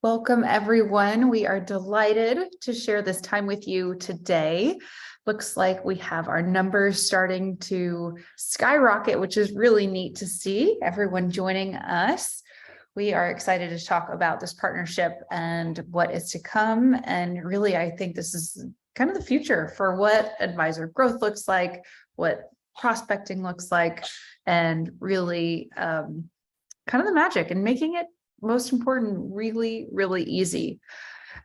Welcome, everyone. We are delighted to share this time with you today. Looks like we have our numbers starting to skyrocket, which is really neat to see everyone joining us. We are excited to talk about this partnership and what is to come. And really, I think this is kind of the future for what advisor growth looks like, what prospecting looks like, and really kind of the magic and making it most important, really, really easy.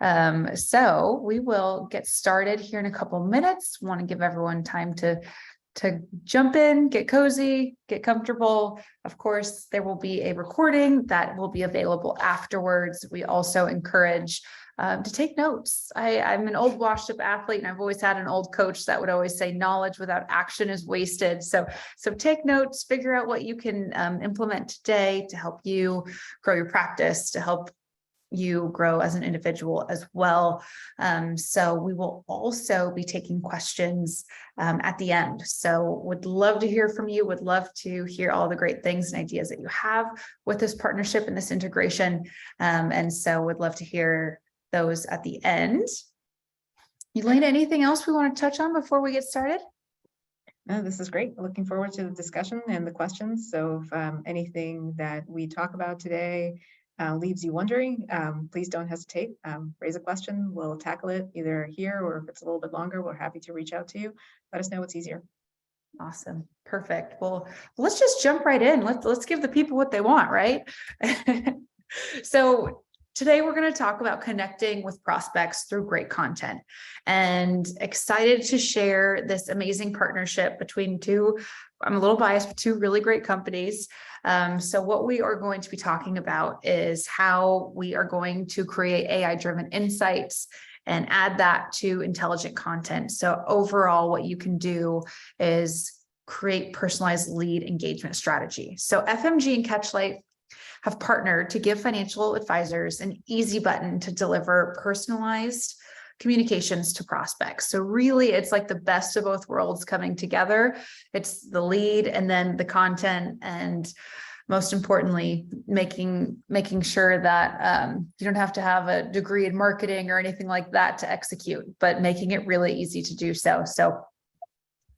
So we will get started here in a couple minutes. Want to give everyone time to jump in, get cozy, get comfortable. Of course, there will be a recording that will be available afterwards. We also encourage to take notes. I'm an old washed up athlete, and I've always had an old coach that would always say knowledge without action is wasted. So take notes, figure out what you can implement today to help you grow your practice, to help you grow as an individual as well. So we will also be taking questions at the end. So would love to hear from you, would love to hear all the great things and ideas that you have with this partnership and this integration. And so would love to hear those at the end. Elena, anything else we want to touch on before we get started? No, this is great. Looking forward to the discussion and the questions. So if anything that we talk about today leaves you wondering, please don't hesitate. Raise a question. We'll tackle it either here, or if it's a little bit longer, we're happy to reach out to you. Let us know what's easier. Awesome. Perfect. Well, let's just jump right in. Let's give the people what they want, right? So today we're going to talk about connecting with prospects through great content, and excited to share this amazing partnership between two, I'm a little biased, but two really great companies. So what we are going to be talking about is how we are going to create AI-driven insights and add that to intelligent content. So overall, what you can do is create personalized lead engagement strategy. So FMG and Catchlight have partnered to give financial advisors an easy button to deliver personalized communications to prospects. So really, it's like the best of both worlds coming together. It's the lead and then the content, and most importantly, making sure that you don't have to have a degree in marketing or anything like that to execute, but making it really easy to do so. So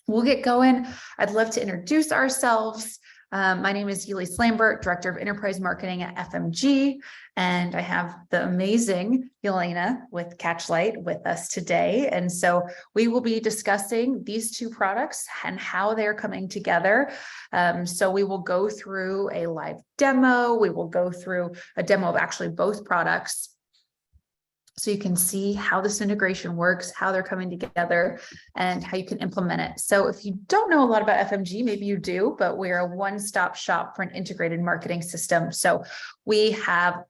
we'll get going. I'd love to introduce ourselves. My name is Elise Lambert, Director of Enterprise Marketing at FMG, and I have the amazing Elena with Catchlight with us today. And so we will be discussing these two products and how they're coming together. So we will go through a live demo. We will go through a demo of actually both products, so you can see how this integration works, how they're coming together, and how you can implement it. So if you don't know a lot about FMG, maybe you do, but we're a one-stop shop for an integrated marketing system. So we have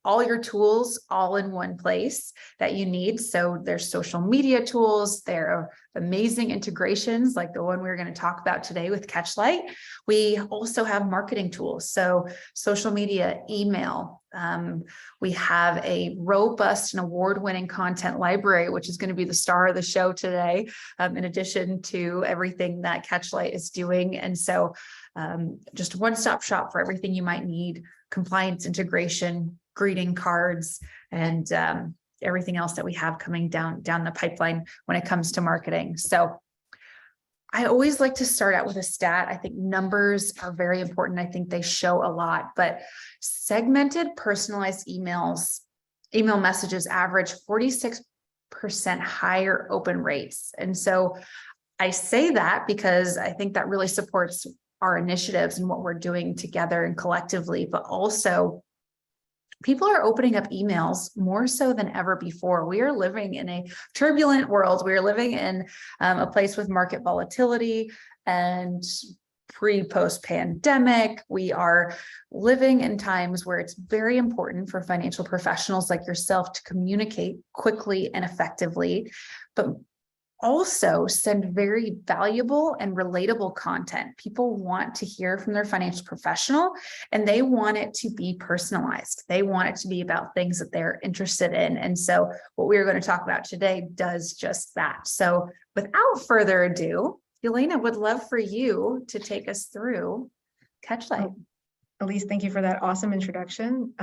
all your tools all in one place that you need. So there's social media tools, there are amazing integrations like the one we're going to talk about today with Catchlight. We also have marketing tools, so social media, email. We have a robust and award-winning content library, which is going to be the star of the show today, in addition to everything that Catchlight is doing. And so just a one-stop shop for everything you might need: compliance integration, greeting cards, and everything else that we have coming down the pipeline when it comes to marketing. So I always like to start out with a stat. I think numbers are very important. I think they show a lot, but segmented personalized email messages average 46% higher open rates. And so I say that because I think that really supports our initiatives and what we're doing together and collectively, but also people are opening up emails more so than ever before. We are living in a turbulent world. We are living in a place with market volatility and pre-post pandemic. We are living in times where it's very important for financial professionals like yourself to communicate quickly and effectively, but also send very valuable and relatable content. People want to hear from their financial professional, and they want it to be personalized. They want it to be about things that they're interested in. And so what we're going to talk about today does just that. So without further ado, Elena, would love for you to take us through Catchlight. Elise, thank you for that awesome introduction.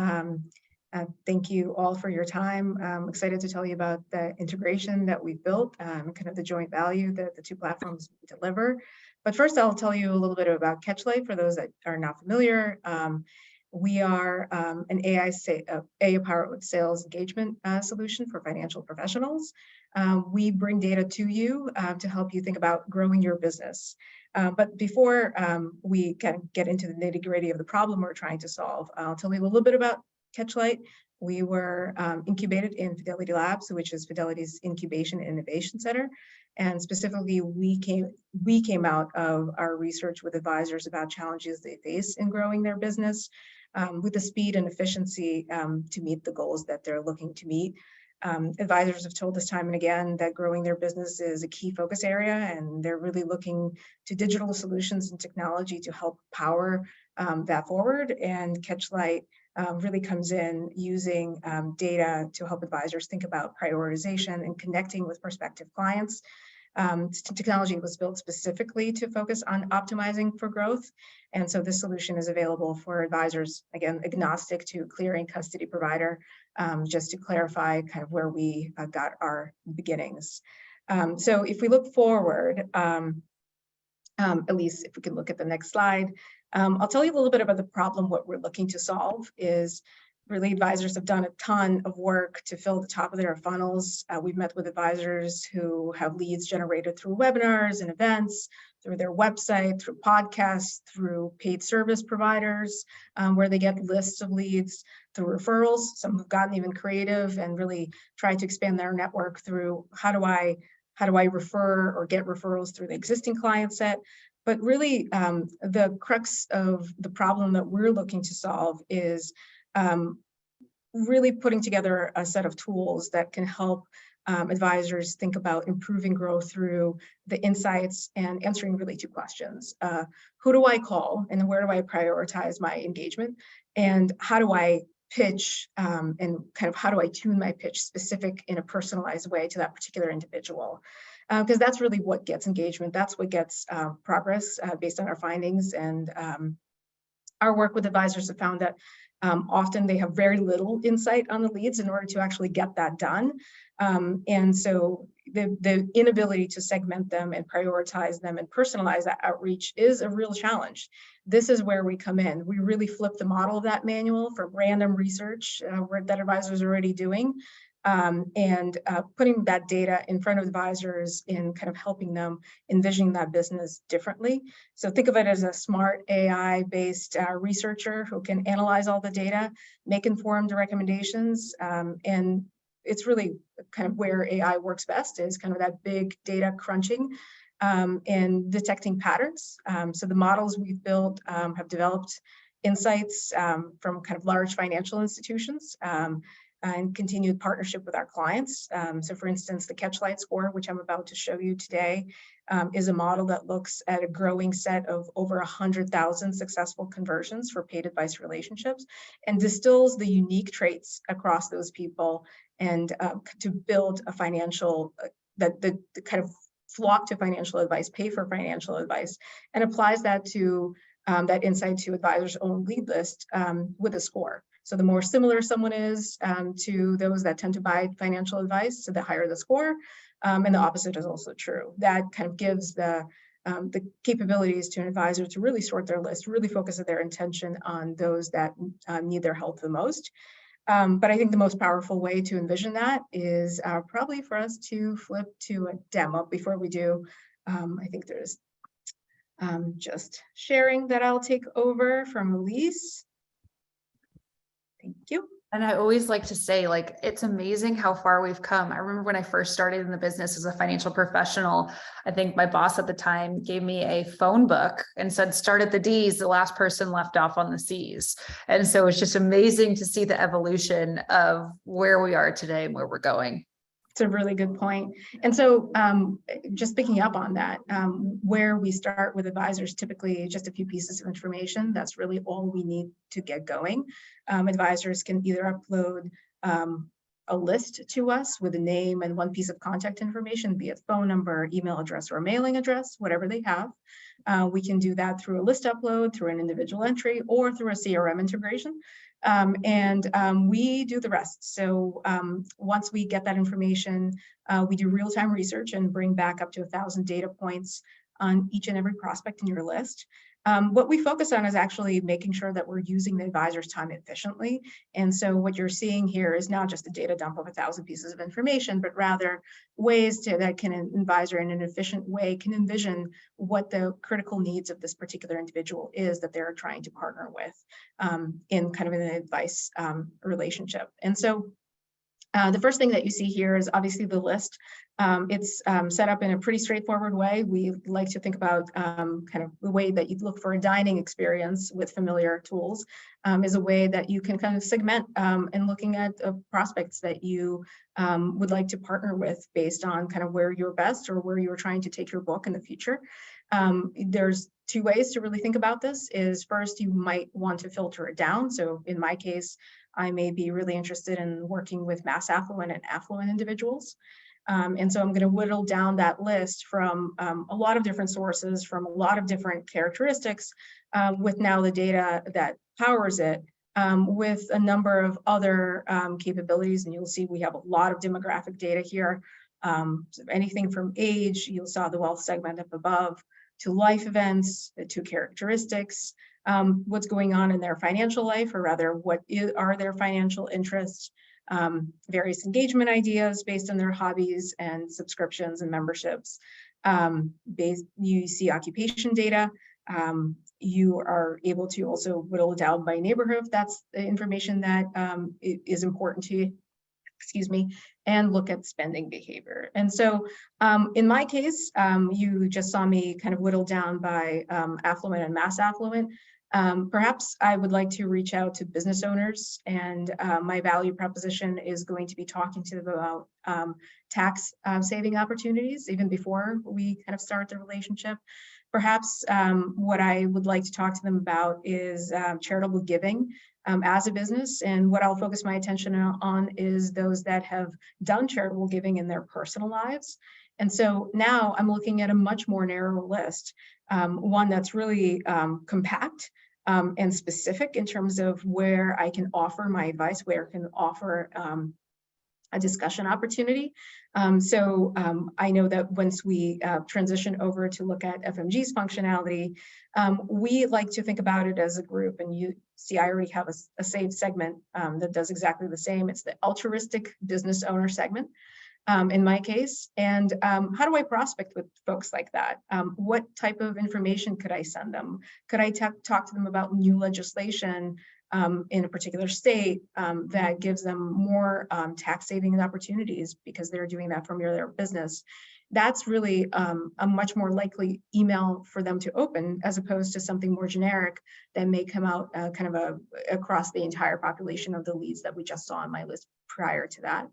Thank you all for your time. I'm excited to tell you about the integration that we've built, kind of the joint value that the two platforms deliver. But first, I'll tell you a little bit about Catchlight for those that are not familiar. We are an AI-powered sales engagement solution for financial professionals. We bring data to you to help you think about growing your business. But before we can get into the nitty-gritty of the problem we're trying to solve, I'll tell you a little bit about Catchlight. We were incubated in Fidelity Labs, which is Fidelity's Incubation and Innovation Center. And specifically, we came out of our research with advisors about challenges they face in growing their business with the speed and efficiency to meet the goals that they're looking to meet. Advisors have told us time and again that growing their business is a key focus area, and they're really looking to digital solutions and technology to help power that forward. And Catchlight really comes in using data to help advisors think about prioritization and connecting with prospective clients. Technology was built specifically to focus on optimizing for growth. And so this solution is available for advisors, again, agnostic to clearing custody provider, just to clarify kind of where we got our beginnings. So if we look forward, at least if we can look at the next slide, I'll tell you a little bit about the problem. What we're looking to solve is really advisors have done a ton of work to fill the top of their funnels. We've met with advisors who have leads generated through webinars and events, through their website, through podcasts, through paid service providers, where they get lists of leads, through referrals. Some have gotten even creative and really tried to expand their network through how do I refer or get referrals through the existing client set. But really, the crux of the problem that we're looking to solve is really putting together a set of tools that can help advisors think about improving growth through the insights and answering really two questions. Who do I call and where do I prioritize my engagement? And how do I pitch and kind of how do I tune my pitch specific in a personalized way to that particular individual? Because that's really what gets engagement. That's what gets progress based on our findings. And our work with advisors have found that often they have very little insight on the leads in order to actually get that done. And so the inability to segment them and prioritize them and personalize that outreach is a real challenge. This is where we come in. We really flip the model of that manual from random research that advisors are already doing and putting that data in front of advisors in kind of helping them envision that business differently. So think of it as a smart AI-based researcher who can analyze all the data, make informed recommendations, and it's really kind of where AI works best is kind of that big data crunching and detecting patterns. So the models we've built have developed insights from kind of large financial institutions and continued partnership with our clients. So for instance, the Catchlight score, which I'm about to show you today, is a model that looks at a growing set of over 100,000 successful conversions for paid advice relationships and distills the unique traits across those people and to build a financial, the kind of flock to financial advice, pay for financial advice, and applies that to that insight to advisors' own lead list with a score. So the more similar someone is to those that tend to buy financial advice, so the higher the score, and the opposite is also true. That kind of gives the capabilities to an advisor to really sort their list, really focus their intention on those that need their help the most. But I think the most powerful way to envision that is probably for us to flip to a demo. Before we do, I think there's just sharing that I'll take over from Elise. Thank you. And I always like to say, like, it's amazing how far we've come. I remember when I first started in the business as a financial professional, I think my boss at the time gave me a phone book and said, start at the D's, the last person left off on the C's. And so it's just amazing to see the evolution of where we are today and where we're going. It's a really good point. And so just picking up on that, where we start with advisors, typically just a few pieces of information. That's really all we need to get going. Advisors can either upload a list to us with a name and one piece of contact information, be it phone number, email address, or mailing address, whatever they have. We can do that through a list upload, through an individual entry, or through a CRM integration. We do the rest. So once we get that information, we do real-time research and bring back up to 1,000 data points on each and every prospect in your list. What we focus on is actually making sure that we're using the advisor's time efficiently. And so what you're seeing here is not just a data dump of 1,000 pieces of information, but rather ways that can an advisor in an efficient way can envision what the critical needs of this particular individual is that they're trying to partner with in kind of an advice relationship. And so the first thing that you see here is obviously the list. It's set up in a pretty straightforward way. We like to think about kind of the way that you'd look for a dining experience with familiar tools is a way that you can kind of segment and looking at prospects that you would like to partner with based on kind of where you're best or where you're trying to take your book in the future. There's two ways to really think about this. Is first, you might want to filter it down. So in my case, I may be really interested in working with mass affluent and affluent individuals. And so I'm going to whittle down that list from a lot of different sources, from a lot of different characteristics, with now the data that powers it, with a number of other capabilities. And you'll see we have a lot of demographic data here. So anything from age, you saw the wealth segment up above, to life events, to characteristics, what's going on in their financial life, or rather are their financial interests, various engagement ideas based on their hobbies and subscriptions and memberships. You see occupation data. You are able to also whittle down by neighborhood. That's the information that is important to you. Excuse me, and look at spending behavior. And so in my case, you just saw me kind of whittle down by affluent and mass affluent. Perhaps I would like to reach out to business owners, and my value proposition is going to be talking to them about tax saving opportunities even before we kind of start the relationship. Perhaps what I would like to talk to them about is charitable giving as a business. And what I'll focus my attention on is those that have done charitable giving in their personal lives. And so now I'm looking at a much more narrow list, one that's really compact and specific in terms of where I can offer my advice, where I can offer a discussion opportunity. I know that once we transition over to look at FMG's functionality, we like to think about it as a group. And you see, I already have a saved segment that does exactly the same. It's the altruistic business owner segment in my case. And how do I prospect with folks like that? What type of information could I send them? Could I talk to them about new legislation in a particular state that gives them more tax saving opportunities because they're doing that from their business? That's really a much more likely email for them to open, as opposed to something more generic that may come out kind of across the entire population of the leads that we just saw on my list prior to that.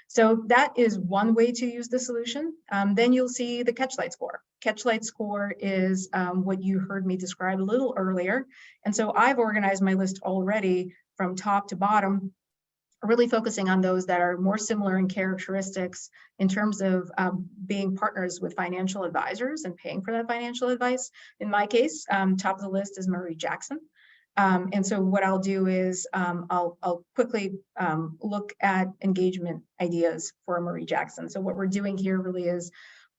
So that is one way to use the solution. Then you'll see the Catchlight score. Catchlight score is what you heard me describe a little earlier. And so I've organized my list already from top to bottom, really focusing on those that are more similar in characteristics in terms of being partners with financial advisors and paying for that financial advice. In my case, top of the list is Marie Jackson. And so what I'll do is I'll quickly look at engagement ideas for Marie Jackson. So what we're doing here really is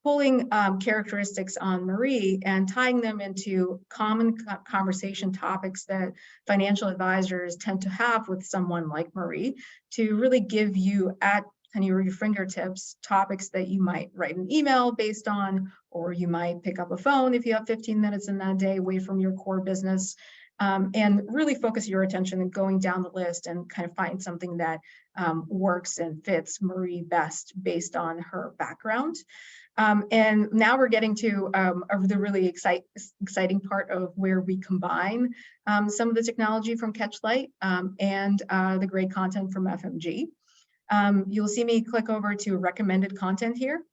pulling characteristics on Marie and tying them into common conversation topics that financial advisors tend to have with someone like Marie, to really give you at kind of your fingertips topics that you might write an email based on, or you might pick up a phone if you have 15 minutes in that day away from your core business. And really focus your attention and going down the list and kind of find something that works and fits Marie best based on her background. And now we're getting to the really exciting part of where we combine some of the technology from Catchlight and the great content from FMG. You'll see me click over to recommended content here.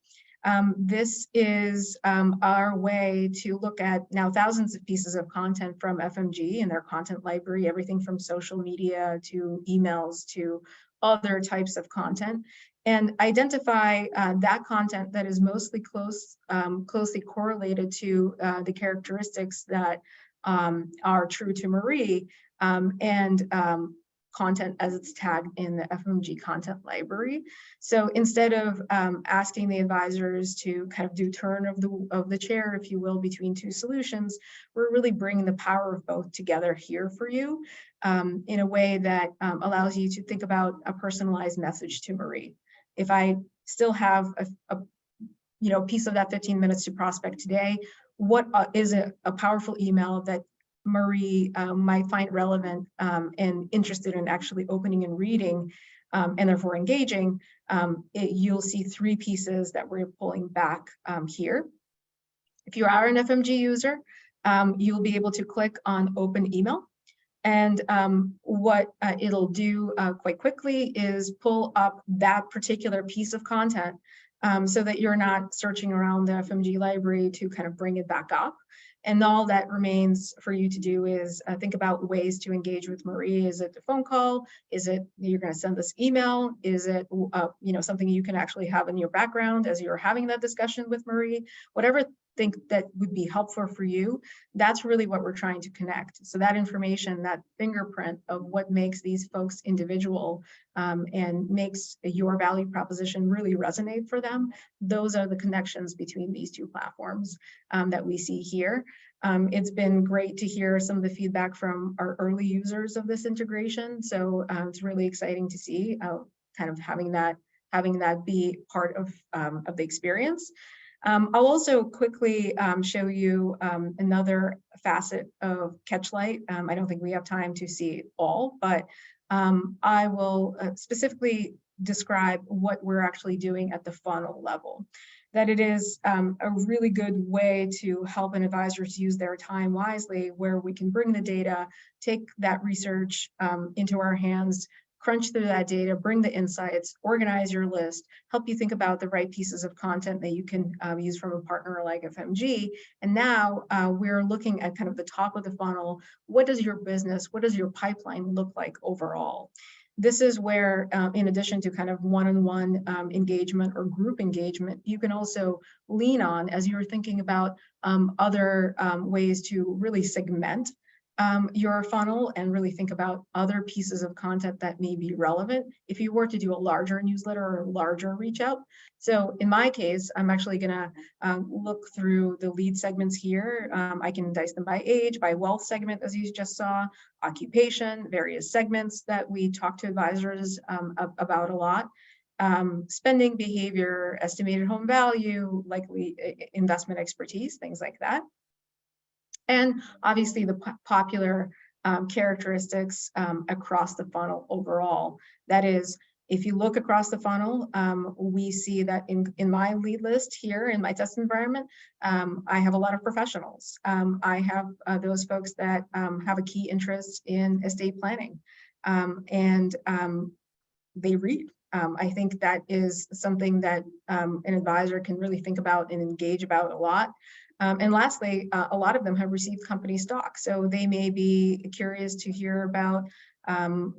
This is our way to look at now thousands of pieces of content from FMG and their content library, everything from social media to emails to other types of content and identify that content that is mostly closely correlated to the characteristics that are true to Marie, and content as it's tagged in the FMG content library. So instead of asking the advisors to kind of do turn of the chair, if you will, between two solutions, we're really bringing the power of both together here for you in a way that allows you to think about a personalized message to Marie. If I still have a piece of that 15 minutes to prospect today, what is a powerful email that Marie might find relevant and interested in actually opening and reading, and therefore engaging, you'll see 3 pieces that we're pulling back here. If you are an FMG user, you'll be able to click on open email. And what it'll do quite quickly is pull up that particular piece of content so that you're not searching around the FMG library to kind of bring it back up. And all that remains for you to do is think about ways to engage with Marie. Is it a phone call? Is it you're going to send this email? Is it something you can actually have in your background as you're having that discussion with Marie? Whatever think that would be helpful for you, that's really what we're trying to connect. So that information, that fingerprint of what makes these folks individual and makes your value proposition really resonate for them, those are the connections between these two platforms that we see here. It's been great to hear some of the feedback from our early users of this integration. So it's really exciting to see kind of having that be part of the experience. I'll also quickly show you another facet of Catchlight. I don't think we have time to see it all, but I will specifically describe what we're actually doing at the funnel level. That it is a really good way to help an advisor to use their time wisely, where we can bring the data, take that research into our hands, crunch through that data, bring the insights, organize your list, help you think about the right pieces of content that you can use from a partner like FMG. And now we're looking at kind of the top of the funnel. What does your business, what does your pipeline look like overall? This is where, in addition to kind of one-on-one engagement or group engagement, you can also lean on as you're thinking about other ways to really segment your funnel and really think about other pieces of content that may be relevant if you were to do a larger newsletter or a larger reach out. So in my case, I'm actually gonna look through the lead segments here. I can dice them by age, by wealth segment, as you just saw, occupation, various segments that we talk to advisors about a lot. Spending behavior, estimated home value, likely investment expertise, things like that. And obviously the popular characteristics across the funnel overall. That is, if you look across the funnel, we see that in my lead list here in my test environment, I have a lot of professionals. I have those folks that have a key interest in estate planning and they read. I think that is something that an advisor can really think about and engage about a lot. And lastly, a lot of them have received company stock. So they may be curious to hear about, how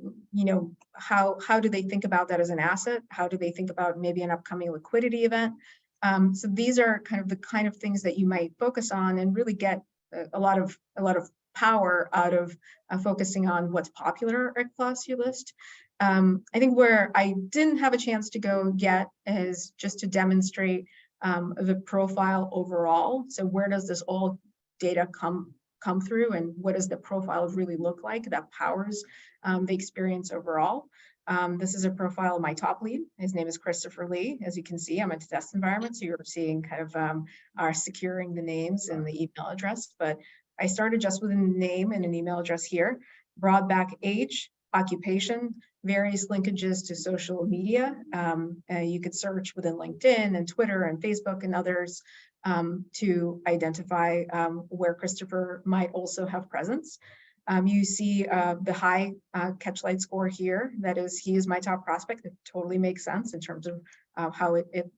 do they think about that as an asset? How do they think about maybe an upcoming liquidity event? So these are the kind of things that you might focus on and really get a lot of power out of focusing on what's popular across your list. I think where I didn't have a chance to go yet is just to demonstrate the profile overall. So where does this all data come through, and what does the profile really look like that powers the experience overall? This is a profile of my top lead. His name is Christopher Lee. As you can see, I'm in a test environment, so you're seeing our securing the names and the email address. But I started just with a name and an email address here, brought back age, occupation, various linkages to social media. You could search within LinkedIn and Twitter and Facebook and others to identify where Christopher might also have presence. You see the high Catchlight score here. That is, he is my top prospect. It totally makes sense in terms of how it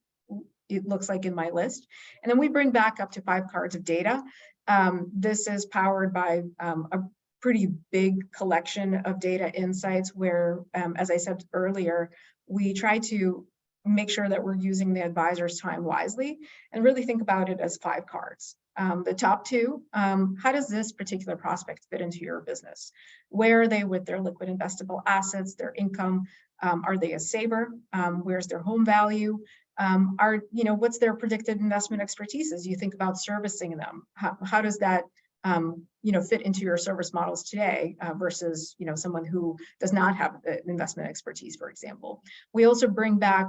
looks like in my list. And then we bring back up to 5 cards of data. This is powered by pretty big collection of data insights where, as I said earlier, we try to make sure that we're using the advisor's time wisely and really think about it as 5 cards. The top 2, how does this particular prospect fit into your business? Where are they with their liquid investable assets, their income? Are they a saver? Where's their home value? What's their predicted investment expertise as you think about servicing them? How does that fit into your service models today versus, someone who does not have investment expertise, for example. We also bring back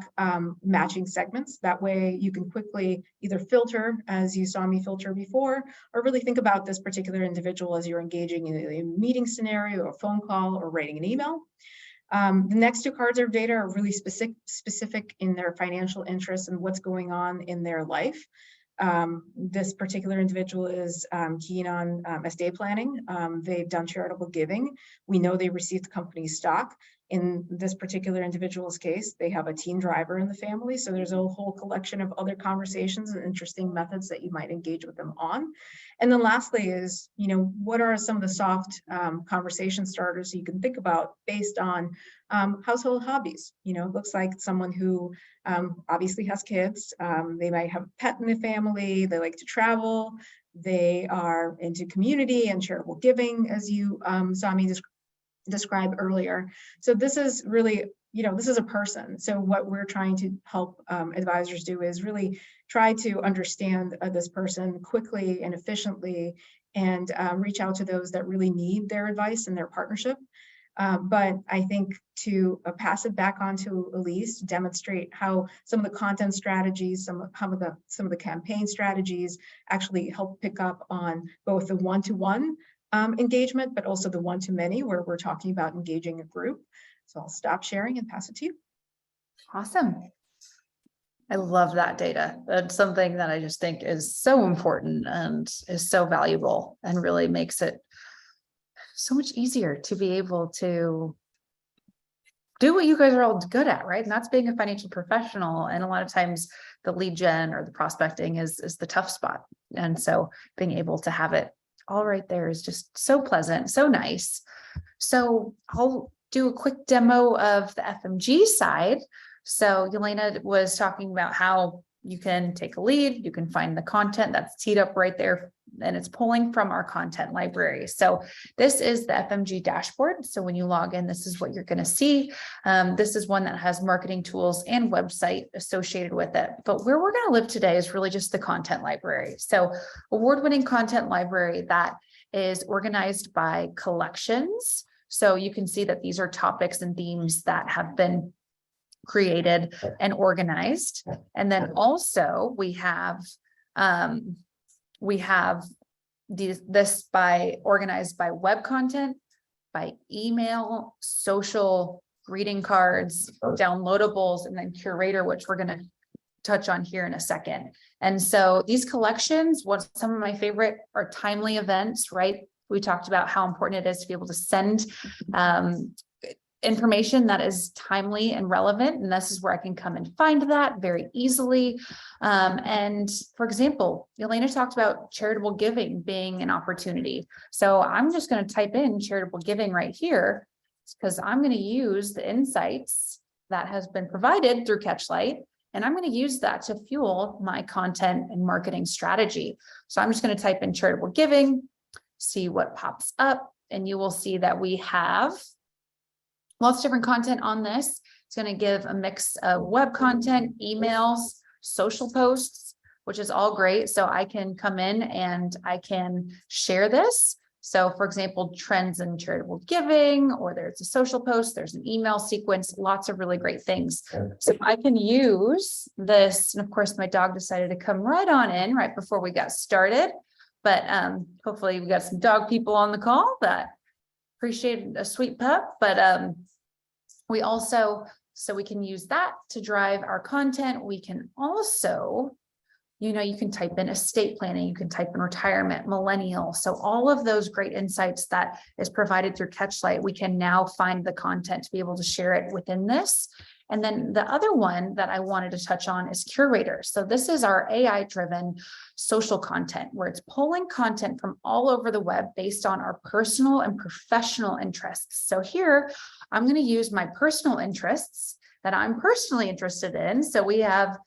matching segments. That way you can quickly either filter, as you saw me filter before, or really think about this particular individual as you're engaging in a meeting scenario, a phone call, or writing an email. The next 2 cards of data are really specific in their financial interests and what's going on in their life. This particular individual is keen on estate planning. They've done charitable giving. We know they received the company's stock. In this particular individual's case, they have a teen driver in the family. So there's a whole collection of other conversations and interesting methods that you might engage with them on. And then lastly is, what are some of the soft conversation starters you can think about based on household hobbies? It looks like someone who obviously has kids. They might have a pet in the family. They like to travel. They are into community and charitable giving, as you saw me describe earlier. So this is really, this is a person. So what we're trying to help advisors do is really try to understand this person quickly and efficiently and reach out to those that really need their advice and their partnership. But I think to pass it back on to Elise to demonstrate how some of the content strategies, some of the campaign strategies actually help pick up on both the one-to-one engagement, but also the one-to-many, where we're talking about engaging a group. So I'll stop sharing and pass it to you. Awesome. I love that data. That's something that I just think is so important and is so valuable and really makes it so much easier to be able to do what you guys are all good at, right? And that's being a financial professional. And a lot of times the lead gen or the prospecting is the tough spot. And so being able to have it all right there is just so pleasant, so nice. So I'll do a quick demo of the FMG side. So Yelena was talking about how you can take a lead, you can find the content that's teed up right there, and it's pulling from our content library. So this is the FMG dashboard. So when you log in, this is what you're going to see. This is one that has marketing tools and website associated with it. But where we're going to live today is really just the content library. So award-winning content library that is organized by collections. So you can see that these are topics and themes that have been created and organized. And then also we have this by organized by web content, by email, social, greeting cards, downloadables, and then curator, which we're going to touch on here in a second. And so these collections, what some of my favorite are timely events, right? We talked about how important it is to be able to send information that is timely and relevant. And this is where I can come and find that very easily. And for example, Yelena talked about charitable giving being an opportunity. So I'm just going to type in charitable giving right here because I'm going to use the insights that has been provided through Catchlight. And I'm going to use that to fuel my content and marketing strategy. So I'm just going to type in charitable giving, see what pops up, and you will see that we have lots of different content on this. It's going to give a mix of web content, emails, social posts, which is all great. So I can come in and I can share this. So for example, trends in charitable giving, or there's a social post, there's an email sequence, lots of really great things. So I can use this. And of course, my dog decided to come right on in right before we got started. But hopefully we got some dog people on the call that appreciate a sweet pup. But we also, so we can use that to drive our content. We can also, you can type in estate planning, you can type in retirement, millennial. So all of those great insights that is provided through Catchlight, we can now find the content to be able to share it within this. And then the other one that I wanted to touch on is curators. So this is our AI-driven social content, where it's pulling content from all over the web based on our personal and professional interests. So here, I'm going to use my personal interests that I'm personally interested in. So we have,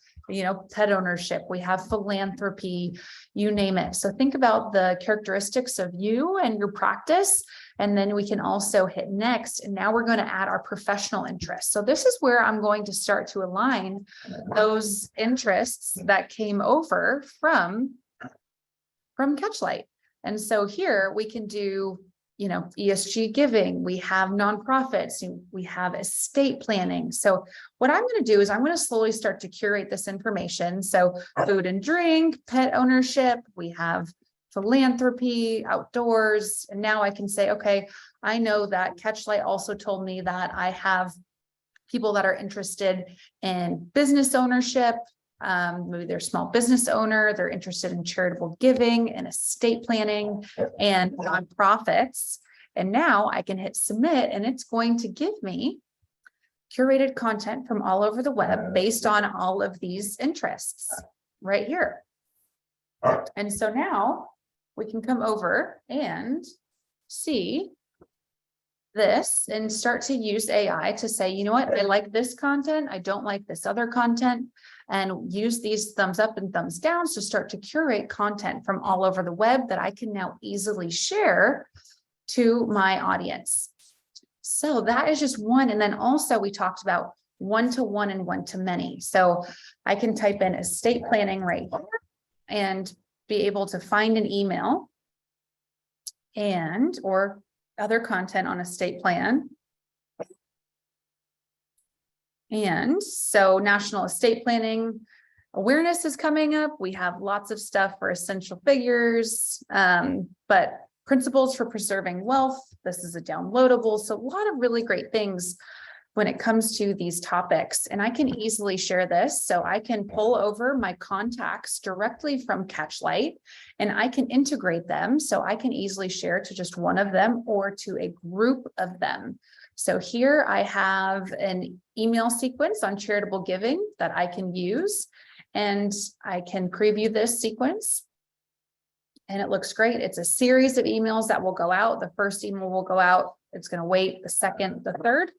pet ownership, we have philanthropy, you name it. So think about the characteristics of you and your practice. And then we can also hit next. And now we're going to add our professional interests. So this is where I'm going to start to align those interests that came over from Catchlight. And so here we can do, ESG giving, we have nonprofits, we have estate planning. So what I'm going to do is I'm going to slowly start to curate this information. So food and drink, pet ownership, we have philanthropy, outdoors. And now I can say, okay, I know that Catchlight also told me that I have people that are interested in business ownership. Maybe they're a small business owner, they're interested in charitable giving and estate planning and nonprofits. And now I can hit submit, and it's going to give me curated content from all over the web based on all of these interests right here. And so now we can come over and see this and start to use AI to say, you know what, I like this content, I don't like this other content, and use these thumbs up and thumbs downs to start to curate content from all over the web that I can now easily share to my audience. So that is just one. And then also we talked about one-to-one and one-to-many. So I can type in estate planning right here and be able to find an email and or other content on estate plan. And so National Estate Planning Awareness is coming up. We have lots of stuff for essential figures, but principles for preserving wealth. This is a downloadable. So a lot of really great things when it comes to these topics. And I can easily share this. So I can pull over my contacts directly from Catchlight and I can integrate them. So I can easily share to just one of them or to a group of them. So here I have an email sequence on charitable giving that I can use, and I can preview this sequence. And it looks great. It's a series of emails that will go out. The first email will go out. It's going to wait the second, the third.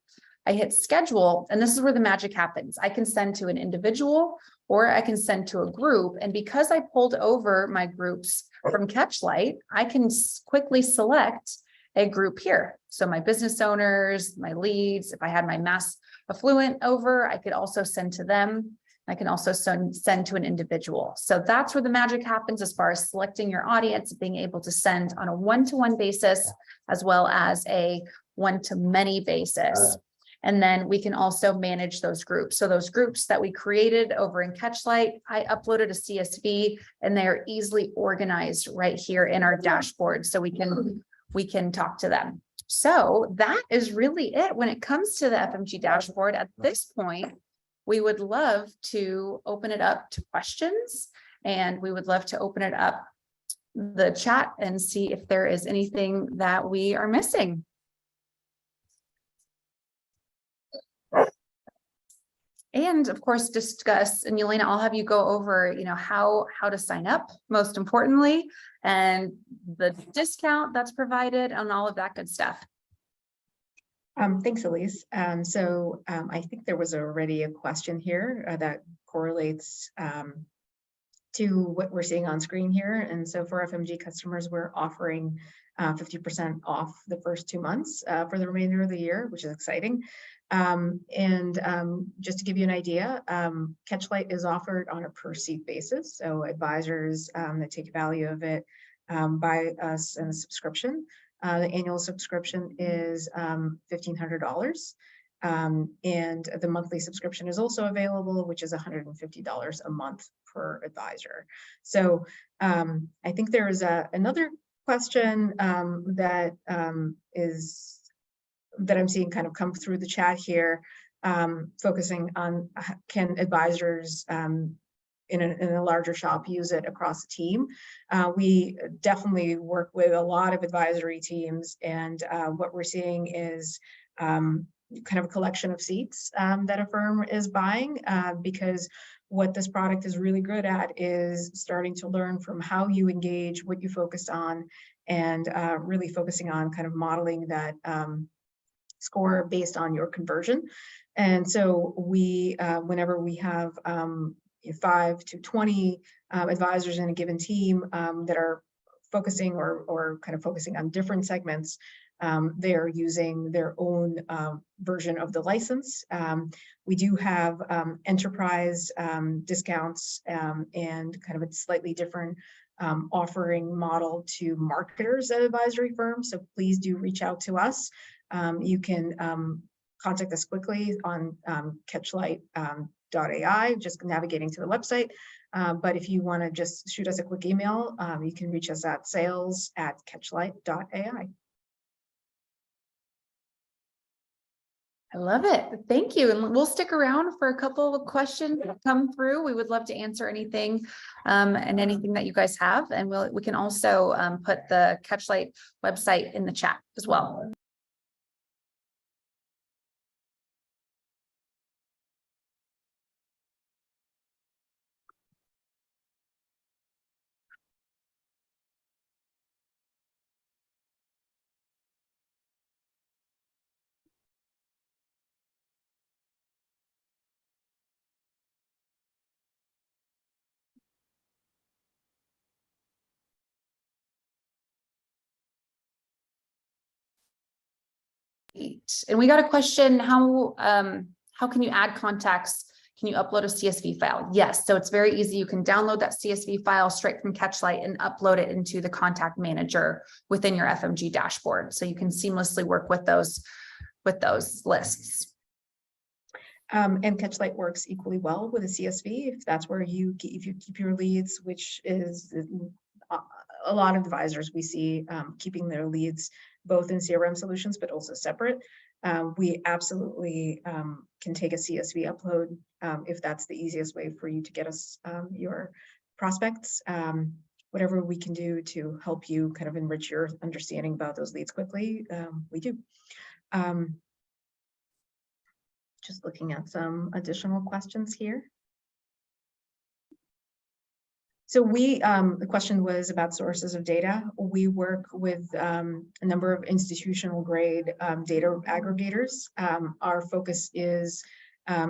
I hit schedule, and this is where the magic happens. I can send to an individual or I can send to a group. And because I pulled over my groups from Catchlight, I can quickly select a group here. So my business owners, my leads, if I had my mass affluent over, I could also send to them. I can also send to an individual. So that's where the magic happens as far as selecting your audience, being able to send on a one-to-one basis, as well as a one-to-many basis. And then we can also manage those groups. So those groups that we created over in Catchlight, I uploaded a CSV and they're easily organized right here in our dashboard. So we can talk to them. So that is really it when it comes to the FMG dashboard. At this point, we would love to open it up to questions, and we would love to open it up the chat and see if there is anything that we are missing. And of course, discuss, and Yelena, I'll have you go over, how to sign up, most importantly, and the discount that's provided and all of that good stuff. Thanks, Elise. I think there was already a question here that correlates to what we're seeing on screen here. And so for FMG customers, we're offering 50% off the first 2 months for the remainder of the year, which is exciting. Just to give you an idea, Catchlight is offered on a per seat basis. So advisors that take value of it buy us in a subscription. The annual subscription is $1,500. And the monthly subscription is also available, which is $150 a month per advisor. So I think there is another question that I'm seeing kind of come through the chat here, focusing on can advisors in a larger shop use it across the team. We definitely work with a lot of advisory teams, and what we're seeing is kind of a collection of seats that a firm is buying, because what this product is really good at is starting to learn from how you engage, what you focus on, and really focusing on kind of modeling that score based on your conversion. And so we, whenever we have 5 to 20 advisors in a given team that are focusing or kind of focusing on different segments, they're using their own version of the license. We do have enterprise discounts and kind of a slightly different offering model to marketers at advisory firms. So please do reach out to us. You can contact us quickly on catchlight.ai, just navigating to the website. But if you want to just shoot us a quick email, you can reach us at sales@catchlight.ai. I love it. Thank you. And we'll stick around for a couple of questions that come through. We would love to answer anything and anything that you guys have. And we can also put the Catchlight website in the chat as well. And we got a question, how can you add contacts? Can you upload a CSV file? Yes, so it's very easy. You can download that CSV file straight from Catchlight and upload it into the contact manager within your FMG dashboard. So you can seamlessly work with those lists. And Catchlight works equally well with a CSV if that's where if you keep your leads, which is a lot of advisors we see keeping their leads both in CRM solutions, but also separate. We absolutely can take a CSV upload if that's the easiest way for you to get us your prospects. Whatever we can do to help you kind of enrich your understanding about those leads quickly, we do. Just looking at some additional questions here. So the question was about sources of data. We work with a number of institutional grade data aggregators. Our focus is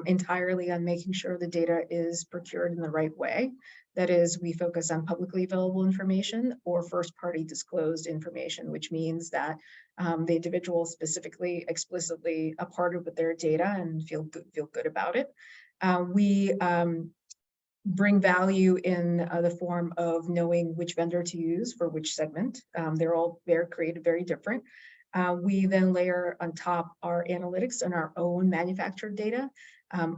entirely on making sure the data is procured in the right way. That is, we focus on publicly available information or first party disclosed information, which means that the individual specifically, explicitly a part of their data and feel good about it. We bring value in the form of knowing which vendor to use for which segment. They're all very creative, very different. We then layer on top our analytics and our own manufactured data.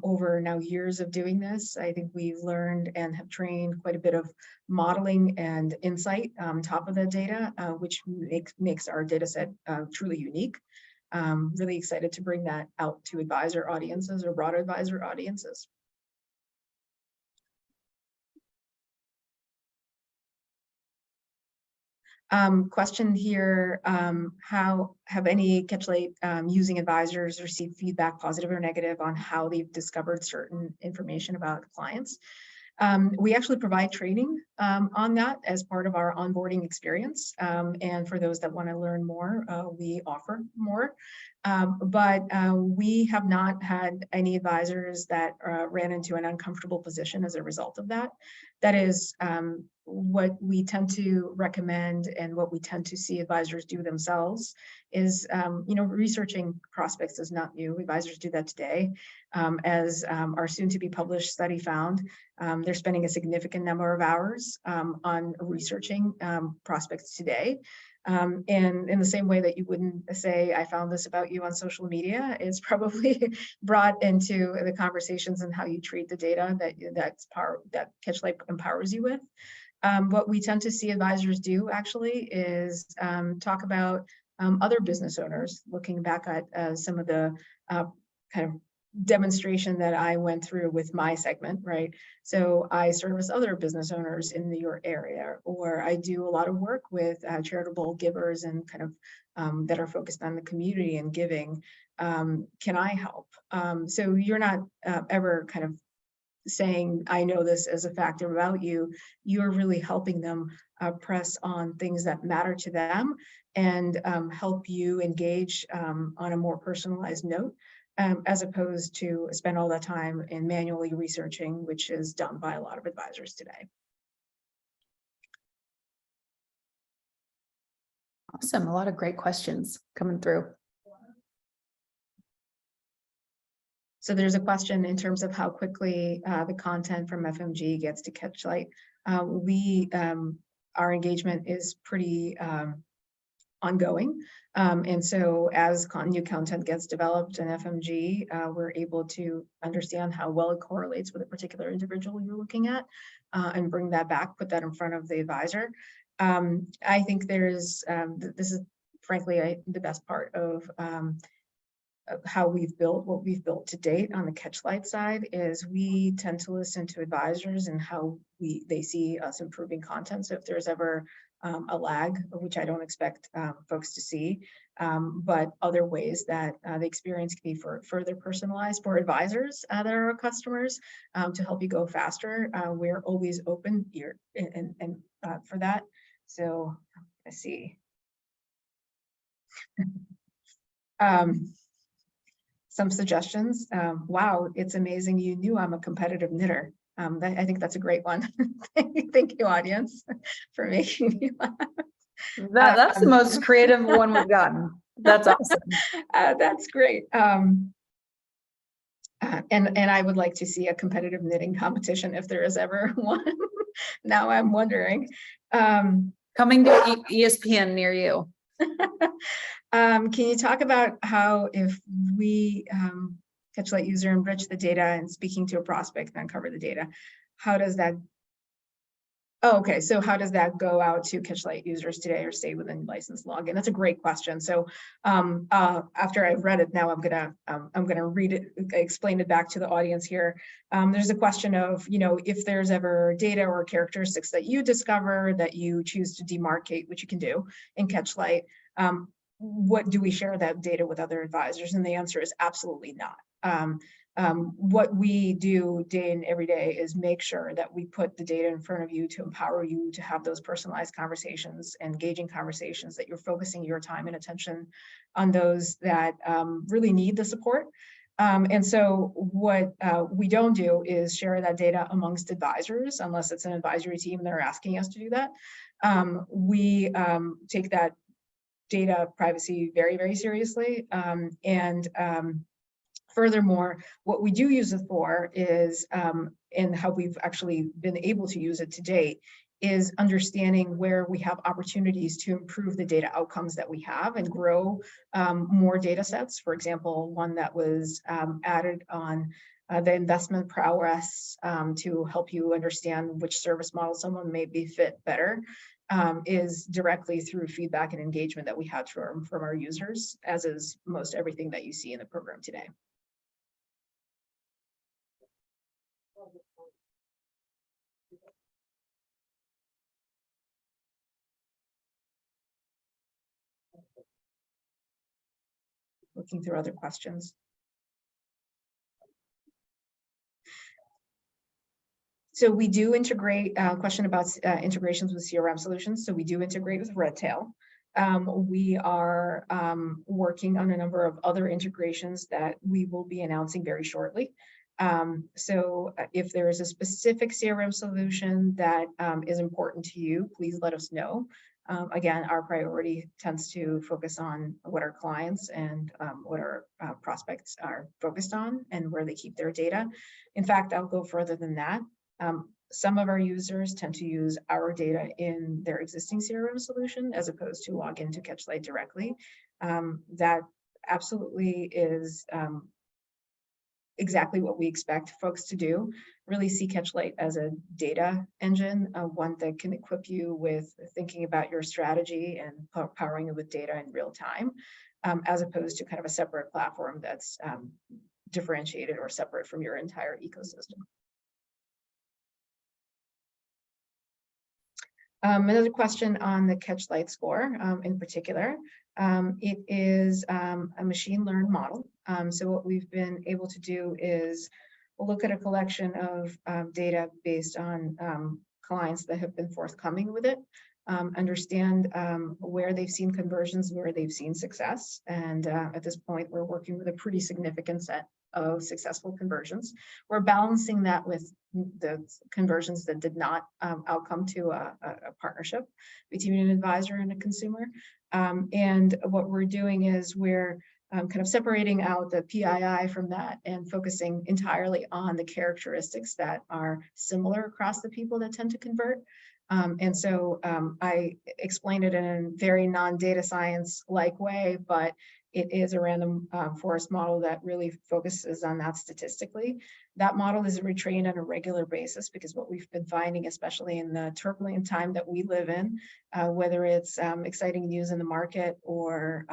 Over now years of doing this, I think we've learned and have trained quite a bit of modeling and insight on top of the data, which makes our data set truly unique. Really excited to bring that out to advisor audiences or broader advisor audiences. Question here, how have any Catchlight using advisors received feedback, positive or negative, on how they've discovered certain information about clients? We actually provide training on that as part of our onboarding experience. And for those that want to learn more, we offer more. But we have not had any advisors that ran into an uncomfortable position as a result of that. That is what we tend to recommend and what we tend to see advisors do themselves is, researching prospects is not new. Advisors do that today. As our soon to be published study found, they're spending a significant number of hours on researching prospects today. And in the same way that you wouldn't say, I found this about you on social media, it's probably brought into the conversations and how you treat the data that Catchlight empowers you with. What we tend to see advisors do actually is talk about other business owners, looking back at some of the kind of demonstration that I went through with my segment, right? So I service other business owners in your area, or I do a lot of work with charitable givers and kind of that are focused on the community and giving. Can I help? So you're not ever kind of saying, I know this as a factor about you. You're really helping them press on things that matter to them and help you engage on a more personalized note, as opposed to spend all that time in manually researching, which is done by a lot of advisors today. Awesome. A lot of great questions coming through. So there's a question in terms of how quickly the content from FMG gets to Catchlight. Our engagement is pretty ongoing. And so as new content gets developed in FMG, we're able to understand how well it correlates with a particular individual you're looking at and bring that back, put that in front of the advisor. I think there's, this is frankly the best part of how we've built what we've built to date on the Catchlight side is we tend to listen to advisors and how they see us improving content. So if there's ever a lag, which I don't expect folks to see, but other ways that the experience can be further personalized for advisors that are our customers to help you go faster. We're always open here and for that. So let's see. Some suggestions. Wow, it's amazing you knew I'm a competitive knitter. I think that's a great one. Thank you, audience, for making me laugh. That's the most creative one we've gotten. That's awesome. That's great. And I would like to see a competitive knitting competition if there is ever one. Now I'm wondering. Coming to ESPN near you. Can you talk about how if we Catchlight user enrich the data and speaking to a prospect and uncover the data, how does that, oh, okay, so how does that go out to Catchlight users today or stay within license login? That's a great question. So after I've read it now, I'm gonna read it, explain it back to the audience here. There's a question of, you know, if there's ever data or characteristics that you discover that you choose to demarcate, which you can do in Catchlight, what do we share that data with other advisors? And the answer is absolutely not. What we do day in every day is make sure that we put the data in front of you to empower you to have those personalized conversations, engaging conversations, that you're focusing your time and attention on those that really need the support. And so what we don't do is share that data amongst advisors unless it's an advisory team that are asking us to do that. We take that data privacy very, very seriously. Furthermore, what we do use it for is, and how we've actually been able to use it to date, is understanding where we have opportunities to improve the data outcomes that we have and grow more data sets. For example, one that was added on the investment prowess to help you understand which service model someone may be fit better. Is directly through feedback and engagement that we had from our users, as is most everything that you see in the program today. Looking through other questions. So we do integrate, question about integrations with CRM solutions. So we do integrate with Redtail. We are working on a number of other integrations that we will be announcing very shortly. So if there is a specific CRM solution that is important to you, please let us know. Again, our priority tends to focus on what our clients and what our prospects are focused on and where they keep their data. In fact, I'll go further than that. Some of our users tend to use our data in their existing CRM solution as opposed to log into Catchlight directly. That absolutely is exactly what we expect folks to do. Really see Catchlight as a data engine, one that can equip you with thinking about your strategy and powering it with data in real time, as opposed to kind of a separate platform that's differentiated or separate from your entire ecosystem. Another question on the Catchlight score in particular. It is a machine learned model. So what we've been able to do is look at a collection of data based on clients that have been forthcoming with it, understand where they've seen conversions, where they've seen success. And at this point, we're working with a pretty significant set of successful conversions. We're balancing that with the conversions that did not outcome to a partnership between an advisor and a consumer. And what we're doing is we're kind of separating out the PII from that and focusing entirely on the characteristics that are similar across the people that tend to convert. And so I explained it in a very non-data science-like way, but it is a random forest model that really focuses on that statistically. That model is retrained on a regular basis because what we've been finding, especially in the turbulent time that we live in, whether it's exciting news in the market or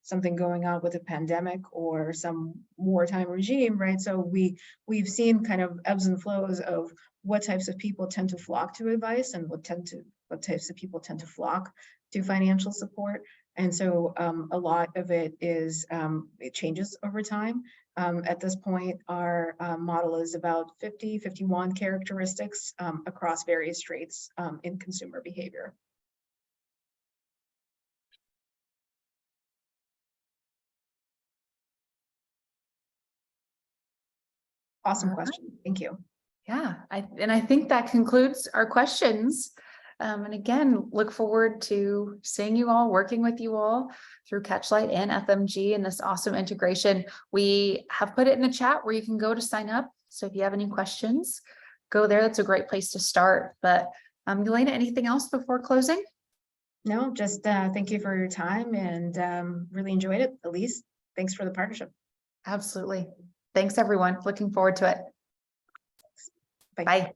something going on with a pandemic or some wartime regime, right? So we've seen kind of ebbs and flows of what types of people tend to flock to advice and what types of people tend to flock to financial support. And so a lot of it is, it changes over time. At this point, our model is about 51 characteristics across various traits in consumer behavior. Awesome question. Thank you. Yeah, I think that concludes our questions. And again, look forward to seeing you all, working with you all through Catchlight and FMG and this awesome integration. We have put it in the chat where you can go to sign up. So if you have any questions, go there. That's a great place to start. But Elena, anything else before closing? No, just thank you for your time and really enjoyed it. Elise, thanks for the partnership. Absolutely. Thanks, everyone. Looking forward to it. Bye. Bye.